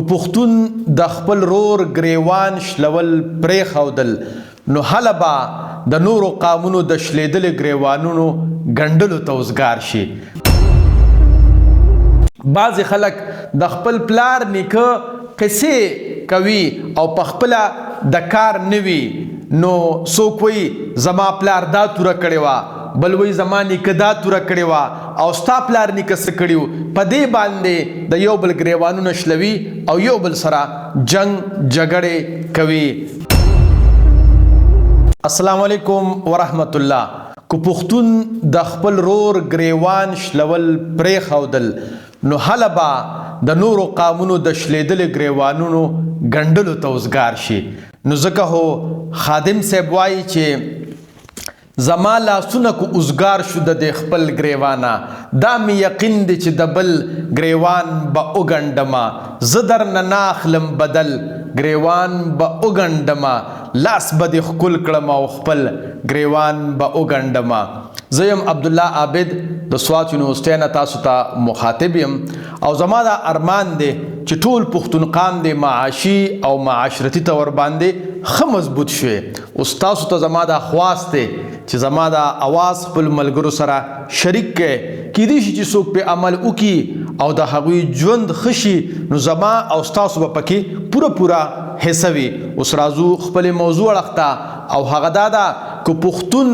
کو پښتون د خپل رور گریوان شلول پرې خودل نو حلبا د نورو قامونو د شلیدل گریوانونو ګندلو توزګار شي. بعض خلک د خپل پلار نیکه قصې کوي او پخپله د کار نوي نو څوک وی زما پلار دا توره کړې وه بل وی زما نیکه دا توره کړې وه او ستا پلار نیکه څه کړي وو په دې باندې د یو بل ګریوانونه شلوي او یو بل سره جنگ جګړې کوي. السلام علیکم ورحمت الله. کو پښتون د خپل رور ګریوان شلول پرې خودل نو حلبا د نورو قامونو د شلیدل ګریوانونو ګندلو توزګار شي. نو ځکه هو خادم صاحب وایي چې زما لاسونه کو اوزګار شو د خپل ګریوانه دا می یقین دی چې د بل ګریوان به وګنډمه زه درنه نه اخلم بدل ګریوان به وګنډمه لاس به دې ښکل کړم او خپل ګریوان به وګنډمه. زه یم عبدالله عابد د سوات یونیورسټۍ نه تاسو ته مخاطب یم او زما دا ارمان دی چې ټول پښتونخوا د معاشي او معاشرتي طور باندې ښه مضبوط شوی. اوس تاسو ته زما دا خواست دی چې زما دا اواز خپل ملګرو سره شریک کړئ کیدای شي چې څوک په عمل وکړي او د هغوی ژوند ښه شي نو زما او ستاسو به پکې پوره حصه وي. اوس راځو خپل موضوع اړخ ته او هغه دا ده که پښتون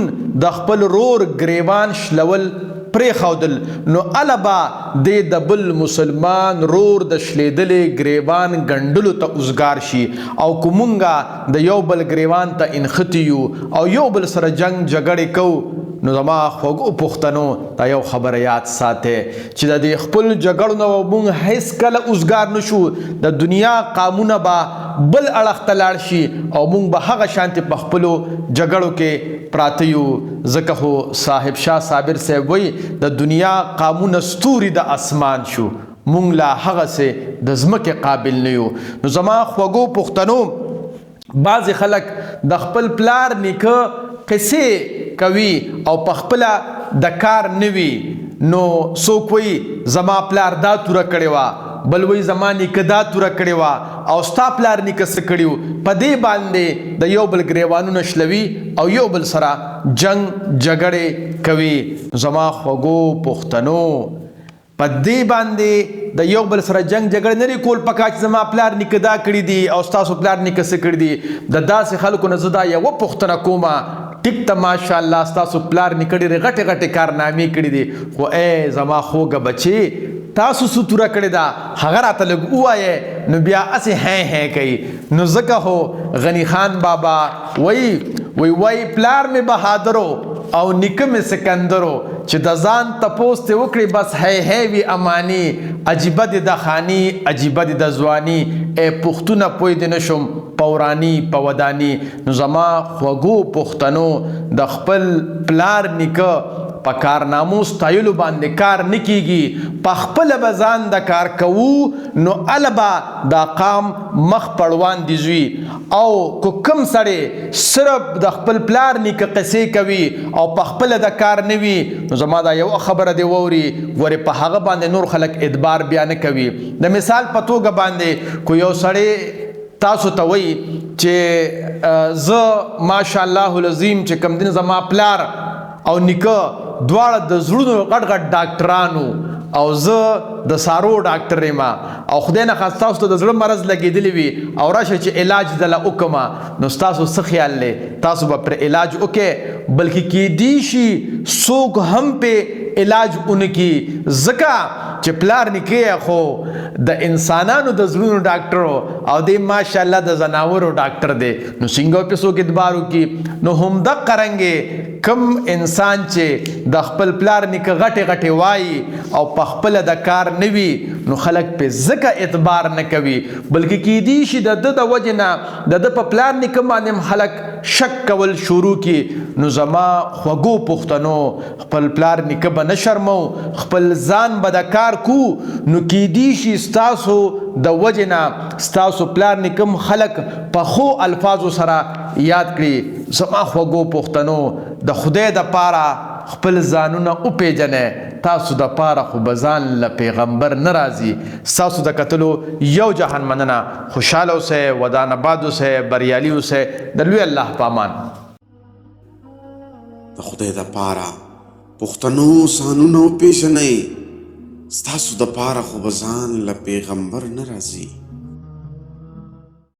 د خپل رور ګریوان شلول پرې خودل نو البا د بل مسلمان رور د شلیدلې ګریوان ګندلو ته اوزګار شي او کومونګه د یو بل ګریوان ته انختیو او یو بل سره جنگ جګړې کو نو زما خوږو پښتنو دا یو خبره یاد ساته چې د خپل جګړو نه مونږ هیڅ کله اوزګار نشو. د دنیا قامونه به بل اړخ ته لاړ شي او مونږ به هغه شانتي په خپلو جګړو کې پراته یو. ځکه خو صاحب شاه صابر صاحب وایي د دنیا قامونه ستوري د اسمان شو مونږ لا هغسې د ځمکې قابل نه یو. نو زما خوږو پښتنو بعضې خلک د خپل پلار نیکه قصې کوي او پخپله د کار نوي نو څوک وی زما پلار دا توره کړې وه بل وی زما نیکه دا توره کړې وه او ستا پلار نیکه څه کړي وو په دې باندې د یو بل ګریوانونه شلوي او یو بل سره جنگ جګړې کوي. زما خوږو پښتنو په دې باندې د یو بل سره جنگ جګړه نه کول پکار چې زما پلار نیکه دا کړي دي او ستاسو پلار نیکه څه کړي دي. د داسې خلکو نه زه دا یوه پوښتنه کومه ټیک ته ماشاءالله ستاسو پلار نیکه ډېرې غټې غټې کارنامې کړي دي خو ای زما خوږه بچې تاسو څه توره کړې ده هغه راته لږ ووایې نو بیا هسې هی هی کوي. نو ځکه هو غني خان بابا وی پلار مې بهادرو او نیکه مې سکندرو چې د ځان تپوس ته وکړي بس هی هی وي امانی عجیبه دي د خانی عجیبه دي د ځواني ای پښتونه پوی دې نه شم پورانی په ودانی. نو زما خوږو پښتنو د خپل پلار نیکه په کارنامو ستایلو باندې کار نه کیږي په خپله به ځان د کار کوو نو البا دا قام مخ پړوان دي زوي. او که کوم سړی صرف د خپل پلار نیکه قصې کوي او په خپله د کار نه وي نو زما دا یو خبره دی واوري ګورې په هغه باندې نور خلک ادبار بیا نه کوي. د مثال په توګه باندې کو یو سړی تاسو ته وایي چې زه ماشاءالله العظیم چې کوم دین زما پلار او نیکه دواړه د زړونو غټ غټ ډاکټرانو او زه د سارو ډاکټر یم او خدای نه خاص تاسو ته د زړه مرض لګېدلی وي او راشه چې علاج دله وکړمه نو ستاسو څه خیال دی تاسو به پر علاج وکړئ بلکې کیدای شي څوک هم په علاج اونکي ځکه چې پلار نیکه خو د انسانانو د زړونو ډاکټر او دی ماشاءالله د زناورو ډاکټر دی نو څنګه په څوک ادبار وکړي. نو همدغه رنګې کم انسان چې د خپل پلار نیکه غټې غټې وایي او په خپله د کار نه وي نو خلک پې ځکه اعتبار نه کوي بلکې کیدای شي د ده د وجې نه د ده په پلار نیکه باندې خلک شک کول شروع کی. نو زما خوږو پښتنو خپل پلار نیکه به نه شرمو خپل ځان به د کار کو نو کیدای شي ستاسو د وجې نه ستاسو پلار نیکه خلک په ښو الفاظو سره یاد کړي. زما خوږو پښتنو د خدای د پاره خپل ځانونه وپیژنئ. تاسو د پاره خو به ځان له پیغمبر نه راځي. ستاسو د کتلو یو جهان مننه. خوشحاله اوسئ، ودان آباد اوسئ، بریالي اوسئ. د لوی الله په امان. د خدای د پاره پښتنو ځانونه وپېژنئ. ستاسو د پاره خو به ځان له پیغمبر نه راځي.